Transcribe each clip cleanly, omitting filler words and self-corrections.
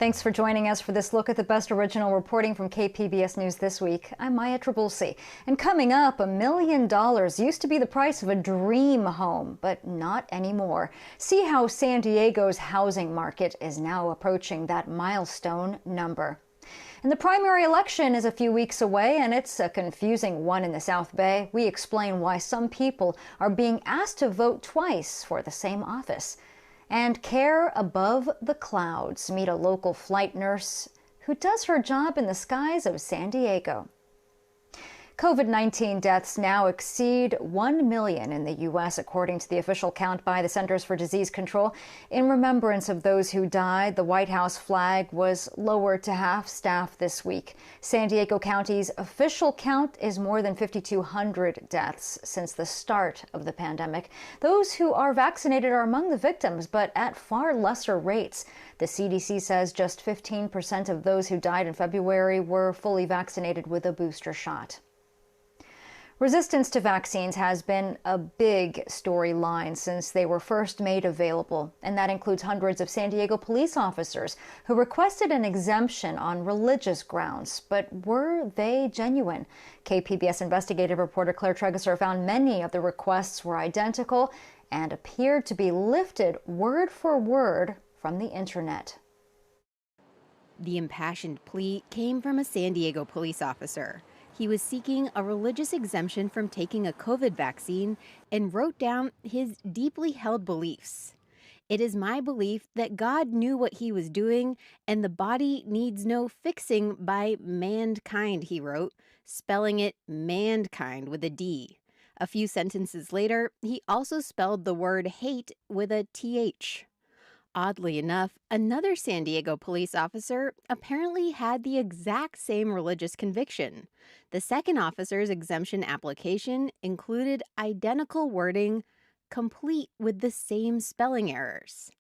Thanks for joining us for this look at the best original reporting from KPBS News this week. I'm Maya Trabulsi. And coming up, $1 million used to be the price of a dream home, but not anymore. See how San Diego's housing market is now approaching that milestone number. And the primary election is a few weeks away, and it's a confusing one in the South Bay. We explain why some people are being asked to vote twice for the same office. And care above the clouds. Meet a local flight nurse who does her job in the skies of San Diego. COVID-19 deaths now exceed 1 million in the U.S., according to the official count by the Centers for Disease Control. In remembrance of those who died, the White House flag was lowered to half-staff this week. San Diego County's official count is more than 5,200 deaths since the start of the pandemic. Those who are vaccinated are among the victims, but at far lesser rates. The CDC says just 15% of those who died in February were fully vaccinated with a booster shot. Resistance to vaccines has been a big storyline since they were first made available, and that includes hundreds of San Diego police officers who requested an exemption on religious grounds. But were they genuine? KPBS investigative reporter Claire Tregeser found many of the requests were identical and appeared to be lifted word for word from the internet. The impassioned plea came from a San Diego police officer. He was seeking a religious exemption from taking a COVID vaccine and wrote down his deeply held beliefs. "It is my belief that God knew what he was doing and the body needs no fixing by mankind," he wrote, spelling it mankind with a D. A few sentences later, he also spelled the word hate with a TH. Oddly enough, another San Diego police officer apparently had the exact same religious conviction. The second officer's exemption application included identical wording, complete with the same spelling errors.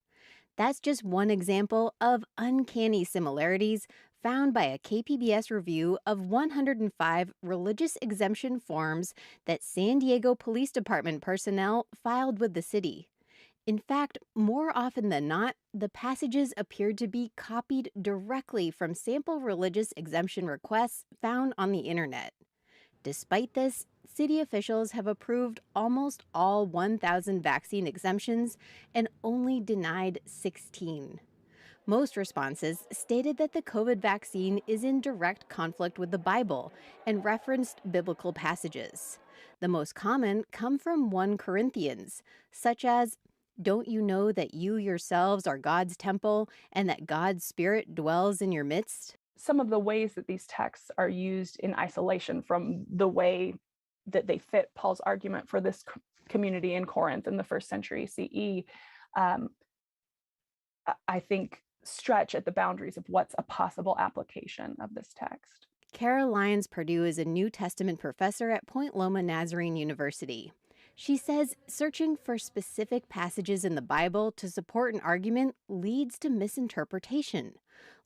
That's just one example of uncanny similarities found by a KPBS review of 105 religious exemption forms that San Diego Police Department personnel filed with the city. In fact, more often than not, the passages appeared to be copied directly from sample religious exemption requests found on the internet. Despite this, city officials have approved almost all 1,000 vaccine exemptions and only denied 16. Most responses stated that the COVID vaccine is in direct conflict with the Bible and referenced biblical passages. The most common come from 1 Corinthians, such as, "Don't you know that you yourselves are God's temple and that God's Spirit dwells in your midst?" Some of the ways that these texts are used in isolation from the way that they fit Paul's argument for this community in Corinth in the 1st century CE, I think stretch at the boundaries of what's a possible application of this text. Kara Lyons-Purdue is a New Testament professor at Point Loma Nazarene University. She says searching for specific passages in the Bible to support an argument leads to misinterpretation.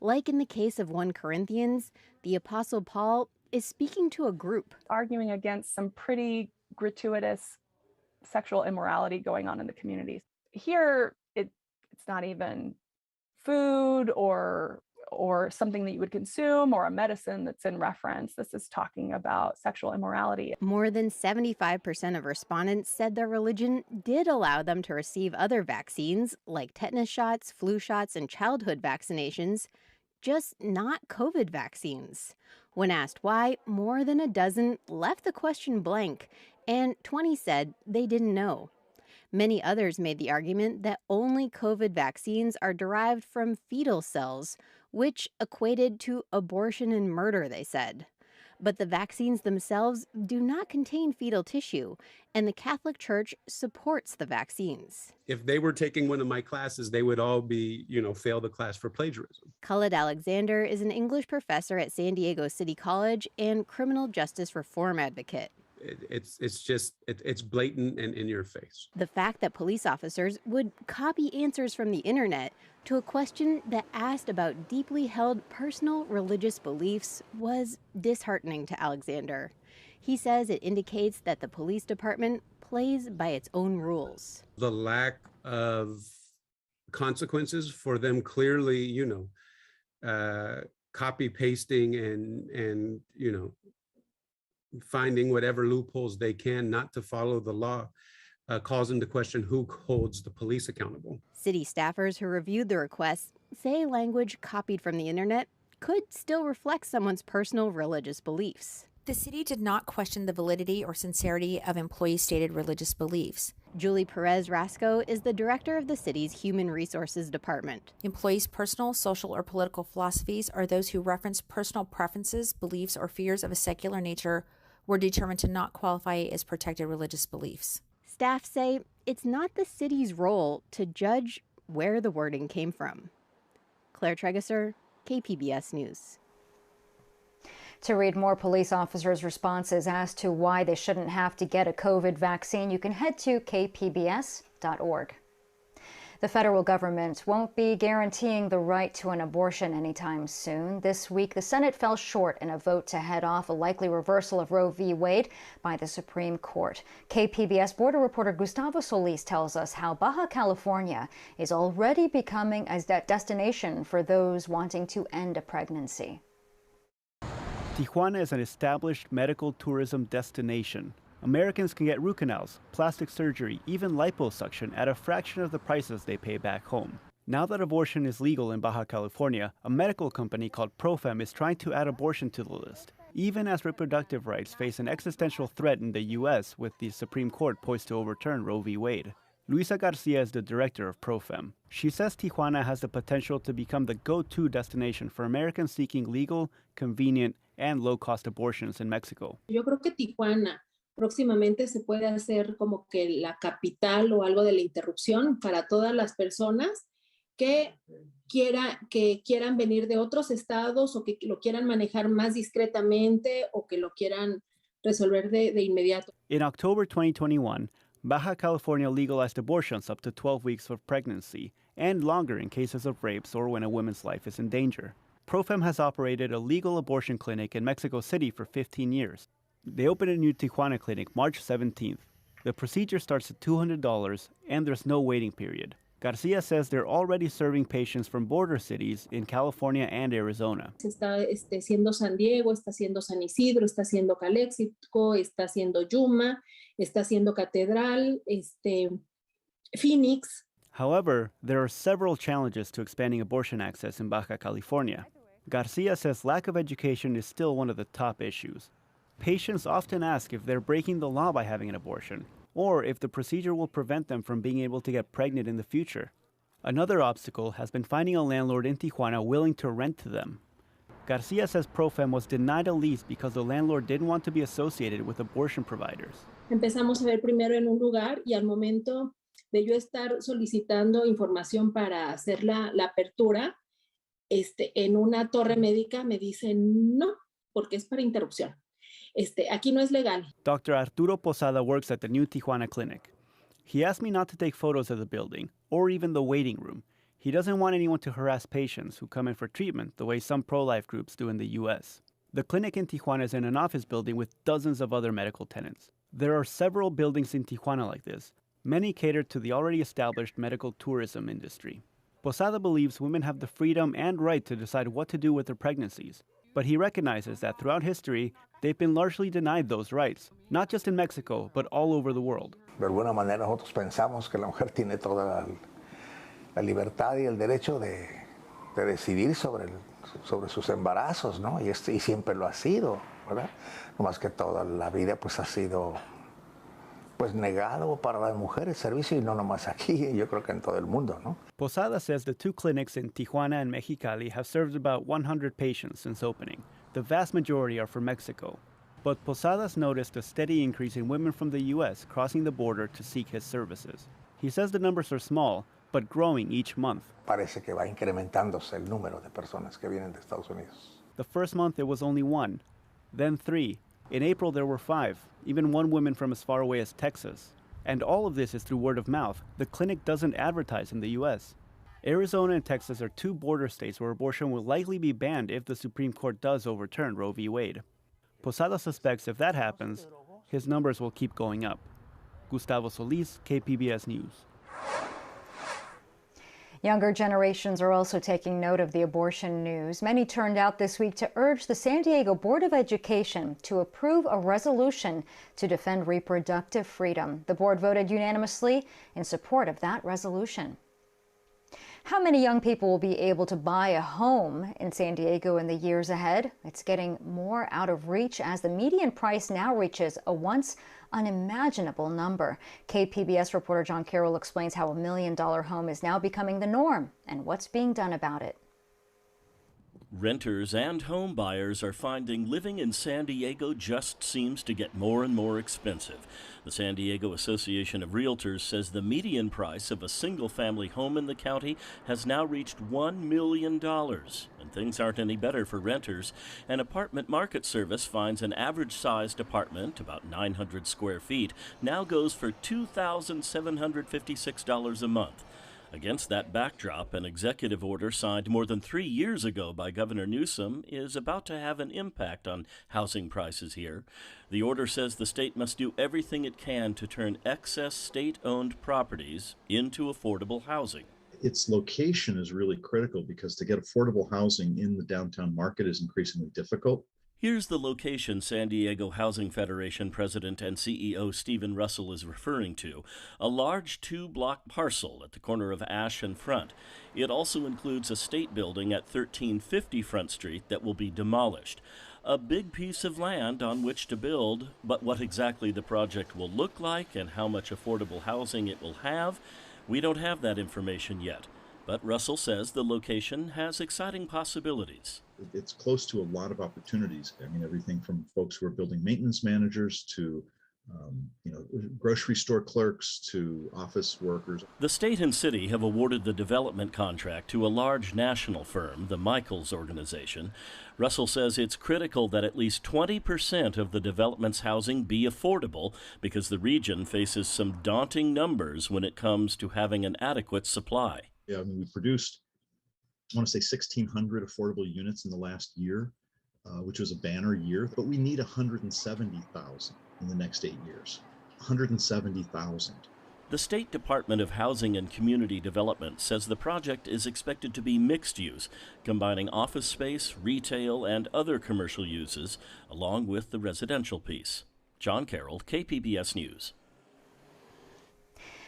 Like in the case of 1 Corinthians, the Apostle Paul is speaking to a group. Arguing against some pretty gratuitous sexual immorality going on in the communities. Here, it's not even food or something that you would consume or a medicine that's in reference. This is talking about sexual immorality. More than 75% of respondents said their religion did allow them to receive other vaccines like tetanus shots, flu shots, and childhood vaccinations, just not COVID vaccines. When asked why, more than a dozen left the question blank, and 20 said they didn't know. Many others made the argument that only COVID vaccines are derived from fetal cells, which equated to abortion and murder, they said. But the vaccines themselves do not contain fetal tissue, and the Catholic Church supports the vaccines. If they were taking one of my classes, they would all be, fail the class for plagiarism. Khaled Alexander is an English professor at San Diego City College and criminal justice reform advocate. It's blatant and in your face. The fact that police officers would copy answers from the internet to a question that asked about deeply held personal religious beliefs was disheartening to Alexander. He says it indicates that the police department plays by its own rules. The lack of consequences for them clearly, copy pasting and finding whatever loopholes they can not to follow the law, calls into question who holds the police accountable. City staffers who reviewed the requests say language copied from the internet could still reflect someone's personal religious beliefs. The city did not question the validity or sincerity of employees' stated religious beliefs. Julie Perez Rasco is the director of the city's Human Resources Department. Employees' personal, social, or political philosophies are those who reference personal preferences, beliefs, or fears of a secular nature were determined to not qualify as protected religious beliefs. Staff say it's not the city's role to judge where the wording came from. Claire Tregesser, KPBS News. To read more police officers' responses as to why they shouldn't have to get a COVID vaccine, you can head to kpbs.org. The federal government won't be guaranteeing the right to an abortion anytime soon. This week, the Senate fell short in a vote to head off a likely reversal of Roe v. Wade by the Supreme Court. KPBS border reporter Gustavo Solis tells us how Baja California is already becoming a destination for those wanting to end a pregnancy. Tijuana is an established medical tourism destination. Americans can get root canals, plastic surgery, even liposuction at a fraction of the prices they pay back home. Now that abortion is legal in Baja California, a medical company called Profem is trying to add abortion to the list, even as reproductive rights face an existential threat in the U.S. with the Supreme Court poised to overturn Roe v. Wade. Luisa Garcia is the director of Profem. She says Tijuana has the potential to become the go-to destination for Americans seeking legal, convenient, and low-cost abortions in Mexico. Yo creo que Tijuana próximamente se puede hacer como que la capital o algo de la interrupción para todas las personas que quieran venir de otros estados o que lo quieran manejar más discretamente o que lo quieran resolver de inmediato. In October 2021, Baja California legalized abortions up to 12 weeks of pregnancy and longer in cases of rapes or when a woman's life is in danger. Profem has operated a legal abortion clinic in Mexico City for 15 years. They opened a new Tijuana clinic March 17th. The procedure starts at $200 and there's no waiting period. Garcia says they're already serving patients from border cities in California and Arizona. Está haciendo San Diego, está haciendo San Isidro, está haciendo Calexico, está haciendo Yuma, está haciendo Catedral, Phoenix. However, there are several challenges to expanding abortion access in Baja California. Garcia says lack of education is still one of the top issues. Patients often ask if they're breaking the law by having an abortion, or if the procedure will prevent them from being able to get pregnant in the future. Another obstacle has been finding a landlord in Tijuana willing to rent to them. Garcia says Profem was denied a lease because the landlord didn't want to be associated with abortion providers. Empezamos a ver primero en un lugar y al momento de yo estar solicitando información para hacer la apertura, en una torre médica me dicen no, porque es para interrupción. Aquí no es legal. Dr. Arturo Posada works at the new Tijuana clinic. He asked me not to take photos of the building or even the waiting room. He doesn't want anyone to harass patients who come in for treatment the way some pro-life groups do in the U.S. The clinic in Tijuana is in an office building with dozens of other medical tenants. There are several buildings in Tijuana like this. Many cater to the already established medical tourism industry. Posada believes women have the freedom and right to decide what to do with their pregnancies. But he recognizes that throughout history, they've been largely denied those rights, not just in Mexico, but all over the world. De alguna manera nosotros pensamos que la mujer tiene toda la libertad y el derecho de decidir sobre sus embarazos, ¿no? Y siempre lo ha sido, ¿verdad? No más que toda la vida pues ha sido negado para las mujeres servicio y no nomás aquí, yo creo que en todo el mundo, ¿no? Posada says the two clinics in Tijuana and Mexicali have served about 100 patients since opening. The vast majority are from Mexico. But Posadas noticed a steady increase in women from the U.S. crossing the border to seek his services. He says the numbers are small, but growing each month. Parece que va incrementándose el número de personas que vienen de Estados Unidos. The first month it was only 1, then 3. In April there were 5, even 1 woman from as far away as Texas. And all of this is through word of mouth. The clinic doesn't advertise in the U.S. Arizona and Texas are 2 border states where abortion will likely be banned if the Supreme Court does overturn Roe v. Wade. Posada suspects if that happens, his numbers will keep going up. Gustavo Solis, KPBS News. Younger generations are also taking note of the abortion news. Many turned out this week to urge the San Diego Board of Education to approve a resolution to defend reproductive freedom. The board voted unanimously in support of that resolution. How many young people will be able to buy a home in San Diego in the years ahead? It's getting more out of reach as the median price now reaches a once unimaginable number. KPBS reporter John Carroll explains how $1 million home is now becoming the norm and what's being done about it. Renters and home buyers are finding living in San Diego just seems to get more and more expensive. The San Diego Association of Realtors says the median price of a single-family home in the county has now reached $1 million. And things aren't any better for renters. An apartment market service finds an average-sized apartment, about 900 square feet, now goes for $2,756 a month. Against that backdrop, an executive order signed more than 3 years ago by Governor Newsom is about to have an impact on housing prices here. The order says the state must do everything it can to turn excess state-owned properties into affordable housing. Its location is really critical because to get affordable housing in the downtown market is increasingly difficult. Here's the location San Diego Housing Federation President and CEO Stephen Russell is referring to, a large 2-block parcel at the corner of Ash and Front. It also includes a state building at 1350 Front Street that will be demolished. A big piece of land on which to build, but what exactly the project will look like and how much affordable housing it will have, we don't have that information yet. But Russell says the location has exciting possibilities. It's close to a lot of opportunities. I mean, everything from folks who are building maintenance managers to grocery store clerks to office workers. The state and city have awarded the development contract to a large national firm, the Michaels Organization. Russell says it's critical that at least 20% of the development's housing be affordable because the region faces some daunting numbers when it comes to having an adequate supply. Yeah, I mean, we produced, I want to say 1,600 affordable units in the last year, which was a banner year, but we need 170,000 in the next 8 years. 170,000. The State Department of Housing and Community Development says the project is expected to be mixed use, combining office space, retail, and other commercial uses, along with the residential piece. John Carroll, KPBS News.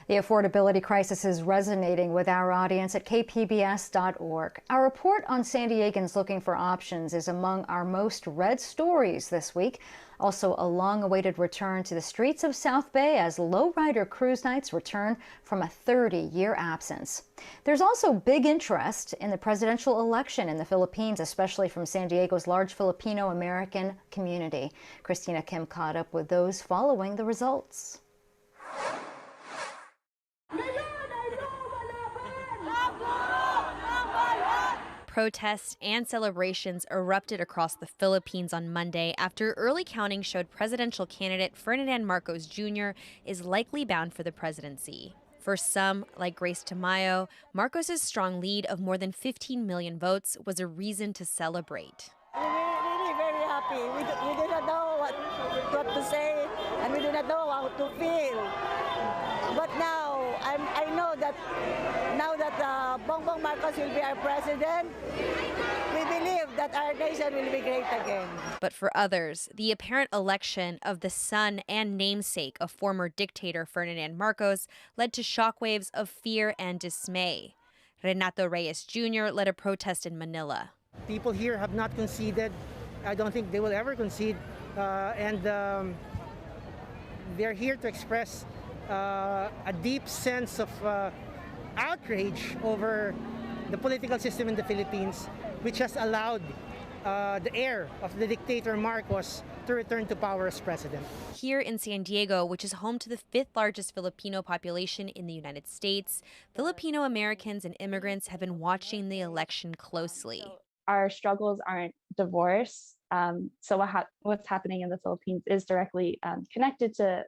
The affordability crisis is resonating with our audience at kpbs.org. Our report on San Diegans looking for options is among our most read stories this week. Also, a long-awaited return to the streets of South Bay as lowrider cruise nights return from a 30-year absence. There's also big interest in the presidential election in the Philippines, especially from San Diego's large Filipino-American community. Christina Kim caught up with those following the results. Protests and celebrations erupted across the Philippines on Monday after early counting showed presidential candidate Ferdinand Marcos Jr. is likely bound for the presidency. For some, like Grace Tamayo, Marcos' strong lead of more than 15 million votes was a reason to celebrate. We're really very happy. We do not know what to say, and we do not know how to feel. But now, I know that now that Bongbong Marcos will be our president, we believe that our nation will be great again. But for others, the apparent election of the son and namesake of former dictator Ferdinand Marcos led to shockwaves of fear and dismay. Renato Reyes Jr. led a protest in Manila. People here have not conceded. I don't think they will ever concede. And they're here to express a deep sense of outrage over the political system in the Philippines, which has allowed the heir of the dictator Marcos to return to power as president. Here in San Diego, which is home to the 5th largest Filipino population in the United States, Filipino Americans and immigrants have been watching the election closely. Our struggles aren't divorce. So what's happening in the Philippines is directly connected to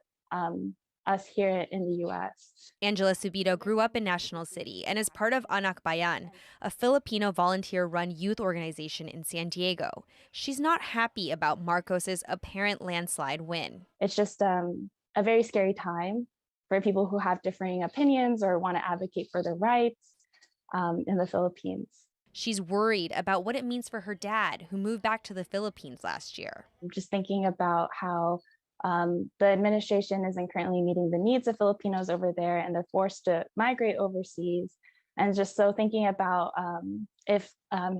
us here in the U.S. Angela Subido grew up in National City and is part of Anak Bayan, a Filipino volunteer-run youth organization in San Diego. She's not happy about Marcos's apparent landslide win. It's just a very scary time for people who have differing opinions or want to advocate for their rights. in the Philippines. She's worried about what it means for her dad, who moved back to the Philippines last year. I'm just thinking about how the administration isn't currently meeting the needs of Filipinos over there, and they're forced to migrate overseas. And just so thinking about if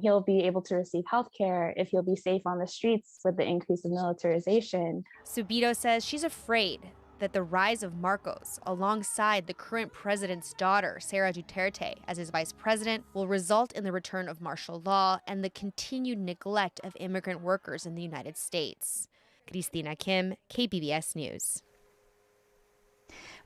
he'll be able to receive healthcare, if he'll be safe on the streets with the increase of militarization. Subito says she's afraid that the rise of Marcos, alongside the current president's daughter, Sara Duterte, as his vice president, will result in the return of martial law and the continued neglect of immigrant workers in the United States. Cristina Kim, KPBS News.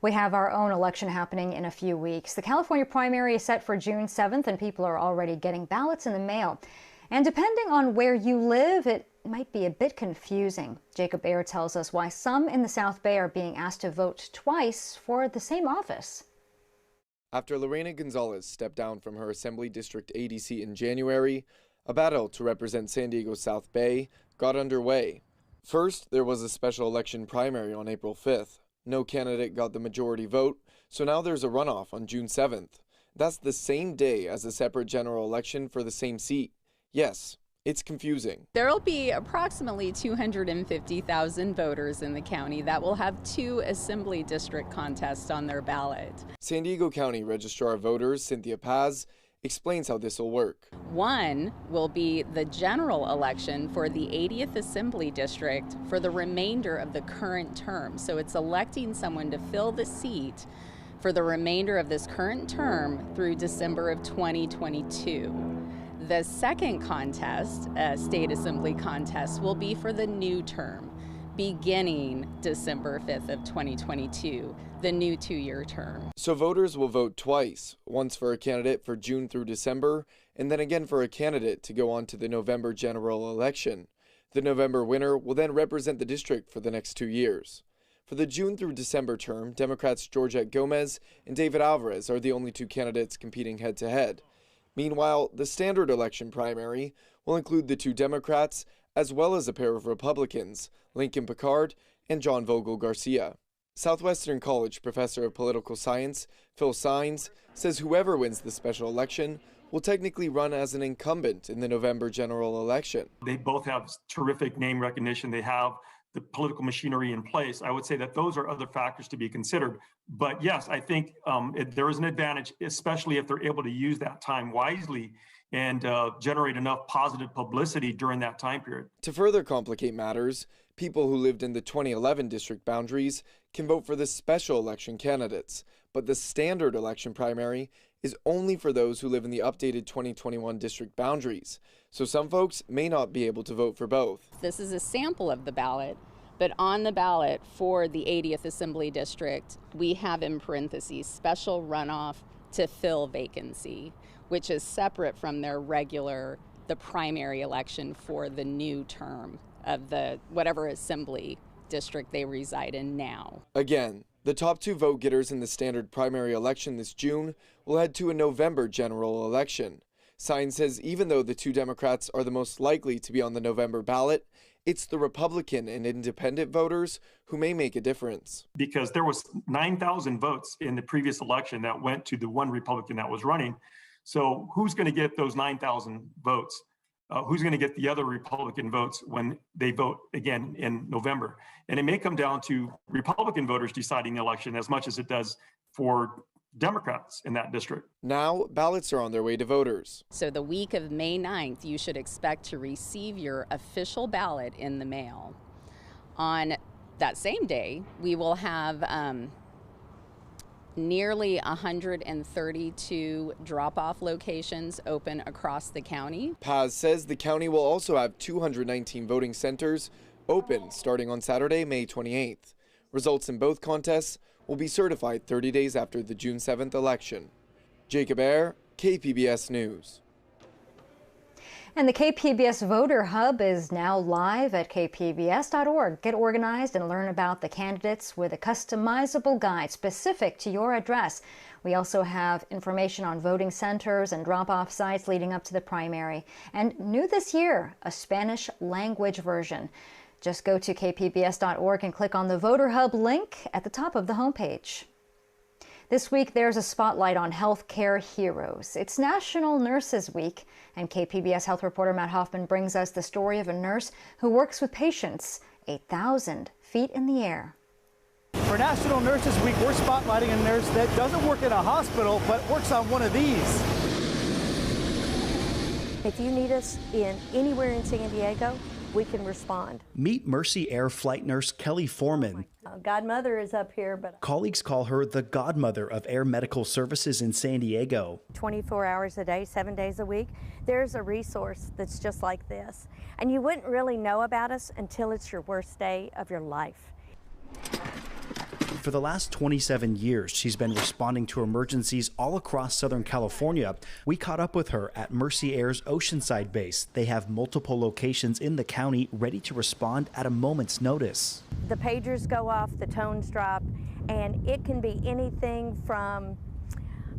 We have our own election happening in a few weeks. The California primary is set for June 7th, and people are already getting ballots in the mail. And depending on where you live, it might be a bit confusing. Jacob Ayer tells us why some in the South Bay are being asked to vote twice for the same office. After Lorena Gonzalez stepped down from her Assembly District ADC in January, a battle to represent San Diego's South Bay got underway. First, there was a special election primary on April 5th. No candidate got the majority vote, so now there's a runoff on June 7th. That's the same day as a separate general election for the same seat. Yes, it's confusing. There will be approximately 250,000 voters in the county that will have 2 assembly district contests on their ballot. San Diego County Registrar of Voters Cynthia Paz explains how this will work. One will be the general election for the 80th Assembly District for the remainder of the current term. So it's electing someone to fill the seat for the remainder of this current term through December of 2022. The second contest, state assembly contest, will be for the new term, beginning December 5th of 2022, the new 2-year term. So voters will vote twice, once for a candidate for June through December, and then again for a candidate to go on to the November general election. The November winner will then represent the district for the next 2 years. For the June through December term, Democrats Georgette Gomez and David Alvarez are the only 2 candidates competing head-to-head. Meanwhile, the standard election primary will include the 2 Democrats as well as a pair of Republicans, Lincoln Picard and John Vogel Garcia. Southwestern College professor of political science Phil Sines says whoever wins the special election will technically run as an incumbent in the November general election. They both have terrific name recognition. They have the political machinery in place. I would say that those are other factors to be considered. But yes, I think there is an advantage, especially if they're able to use that time wisely and generate enough positive publicity during that time period. To further complicate matters, people who lived in the 2011 district boundaries can vote for the special election candidates, but the standard election primary is only for those who live in the updated 2021 district boundaries. So some folks may not be able to vote for both. This is a sample of the ballot, but on the ballot for the 80th Assembly District, we have in parentheses special runoff to fill vacancy, which is separate from their the primary election for the new term of the whatever assembly district they reside in now. Again, the top 2 vote getters in the standard primary election this June will head to a November general election. Sines says even though the 2 Democrats are the most likely to be on the November ballot, it's the Republican and independent voters who may make a difference. Because there was 9,000 votes in the previous election that went to the one Republican that was running. So who's going to get those 9,000 votes? Who's going to get the other Republican votes when they vote again in November? And it may come down to Republican voters deciding the election as much as it does for Democrats in that district. Now, ballots are on their way to voters. So the week of May 9th, you should expect to receive your official ballot in the mail. On that same day, we will have nearly 132 drop-off locations open across the county. Paz says the county will also have 219 voting centers open starting on Saturday, May 28th. Results in both contests will be certified 30 days after the June 7th election. Jacob Ayer, KPBS News. And the KPBS Voter Hub is now live at kpbs.org. Get organized and learn about the candidates with a customizable guide specific to your address. We also have information on voting centers and drop-off sites leading up to the primary. And new this year, a Spanish language version. Just go to kpbs.org and click on the Voter Hub link at the top of the homepage. This week, there's a spotlight on healthcare heroes. It's National Nurses Week, and KPBS health reporter Matt Hoffman brings us the story of a nurse who works with patients 8,000 feet in the air. For National Nurses Week, we're spotlighting a nurse that doesn't work in a hospital, but works on one of these. If you need us anywhere in San Diego, we can respond. Meet Mercy Air flight nurse Kelly Foreman. Godmother is up here, but Colleagues call her the godmother of air medical services in San Diego. 24 hours a day, 7 days a week, there's a resource that's just like this. And you wouldn't really know about us until it's your worst day of your life. For the last 27 years, she's been responding to emergencies all across Southern California. We caught up with her at Mercy Air's Oceanside base. They have multiple locations in the county ready to respond at a moment's notice. The pagers go off, the tones drop, and it can be anything from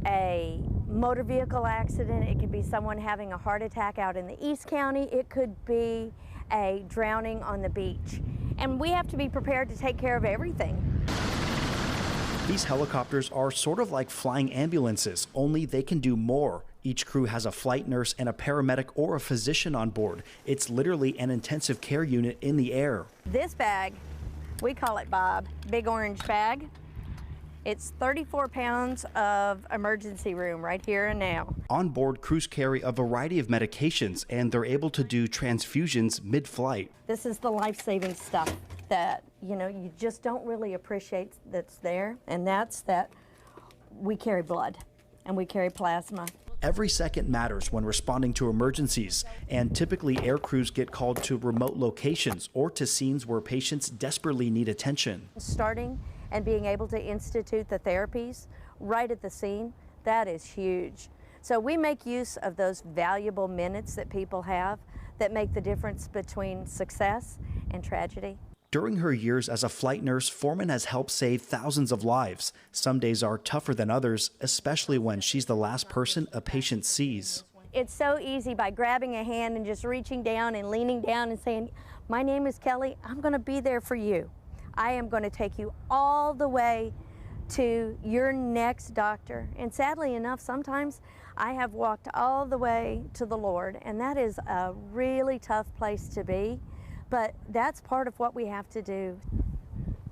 a motor vehicle accident, it could be someone having a heart attack out in the East County, it could be a drowning on the beach. And we have to be prepared to take care of everything. These helicopters are sort of like flying ambulances, only they can do more. Each crew has a flight nurse and a paramedic or a physician on board. It's literally an intensive care unit in the air. This bag, we call it Bob, big orange bag. It's 34 pounds of emergency room right here and now. On board, crews carry a variety of medications, and they're able to do transfusions mid-flight. This is the life-saving stuff that, you just don't really appreciate that's there, and that's that we carry blood and we carry plasma. Every second matters when responding to emergencies, and typically air crews get called to remote locations or to scenes where patients desperately need attention. Starting and being able to institute the therapies right at the scene, that is huge. So we make use of those valuable minutes that people have that make the difference between success and tragedy. During her years as a flight nurse, Foreman has helped save thousands of lives. Some days are tougher than others, especially when she's the last person a patient sees. It's so easy by grabbing a hand and just reaching down and leaning down and saying, "My name is Kelly, I'm going to be there for you. I am going to take you all the way to your next doctor." And sadly enough, sometimes I have walked all the way to the Lord, and that is a really tough place to be. But that's part of what we have to do.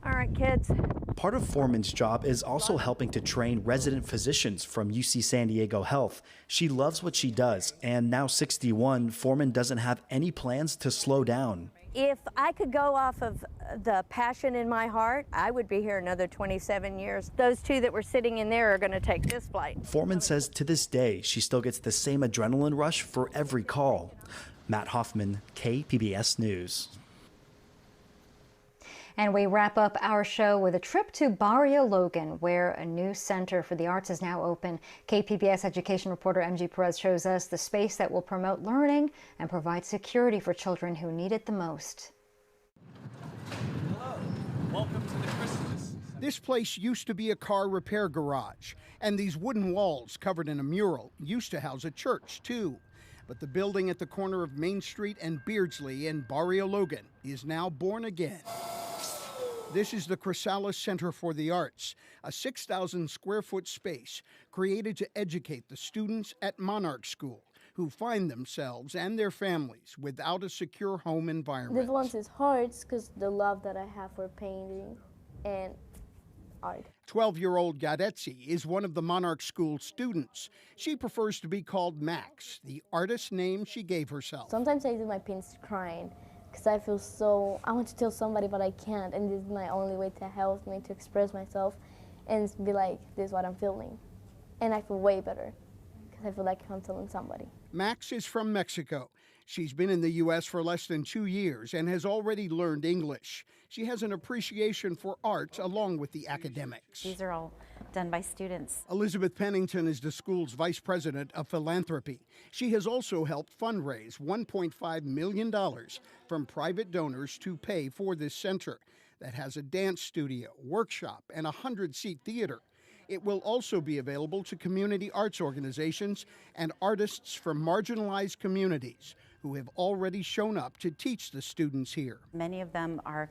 All right, kids. Part of Foreman's job is also helping to train resident physicians from UC San Diego Health. She loves what she does, and now 61, Foreman doesn't have any plans to slow down. If I could go off of the passion in my heart, I would be here another 27 years. Those two that were sitting in there are going to take this flight. Foreman says to this day, she still gets the same adrenaline rush for every call. Matt Hoffman, KPBS News. And we wrap up our show with a trip to Barrio Logan, where a new Center for the Arts is now open. KPBS education reporter MG Perez shows us the space that will promote learning and provide security for children who need it the most. Hello, welcome to the Chrysalis. This place used to be a car repair garage, and these wooden walls covered in a mural used to house a church, too. But the building at the corner of Main Street and Beardsley in Barrio Logan is now born again. This is the Chrysalis Center for the Arts, a 6,000 square foot space created to educate the students at Monarch School who find themselves and their families without a secure home environment. This one is hard because the love that I have for painting and art. 12-year-old Gadetsi is one of the Monarch School students. She prefers to be called Max, the artist name she gave herself. Sometimes I do my paints crying because I feel I want to tell somebody, but I can't, and this is my only way to help me to express myself and be like, this is what I'm feeling. And I feel way better because I feel like I'm telling somebody. Max is from Mexico. She's been in the U.S. for less than 2 years and has already learned English. She has an appreciation for art along with the academics. These are all done by students. Elizabeth Pennington is the school's vice president of philanthropy. She has also helped fundraise $1.5 million from private donors to pay for this center that has a dance studio, workshop, and a 100-seat theater. It will also be available to community arts organizations and artists from marginalized communities who have already shown up to teach the students here. Many of them are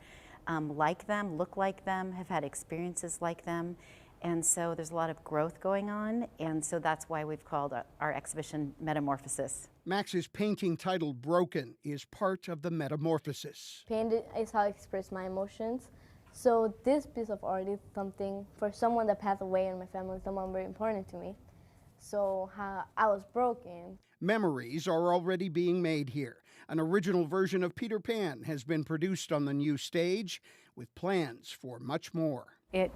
like them, look like them, have had experiences like them, And so there's a lot of growth going on, and so that's why we've called our exhibition Metamorphosis. Max's painting titled Broken is part of the metamorphosis. Pain is how I express my emotions. So this piece of art is something for someone that passed away in my family, someone very important to me. So how I was broken. Memories are already being made here. An original version of Peter Pan has been produced on the new stage with plans for much more. It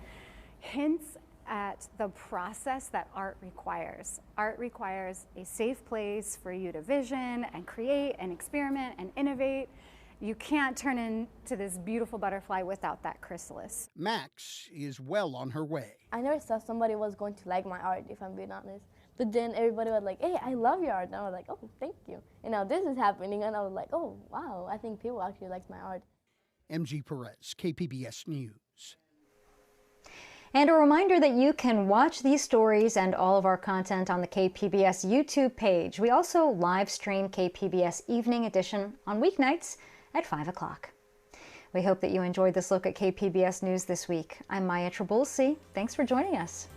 hints at the process that art requires. Art requires a safe place for you to vision and create and experiment and innovate. You can't turn into this beautiful butterfly without that chrysalis. Max is well on her way. I never thought somebody was going to like my art, if I'm being honest. But then everybody was like, hey, I love your art. And I was like, oh, thank you. And now this is happening, and I was like, oh, wow, I think people actually like my art. MG Perez, KPBS News. And a reminder that you can watch these stories and all of our content on the KPBS YouTube page. We also live stream KPBS Evening Edition on weeknights at 5 o'clock. We hope that you enjoyed this look at KPBS News this week. I'm Maya Trabulsi. Thanks for joining us.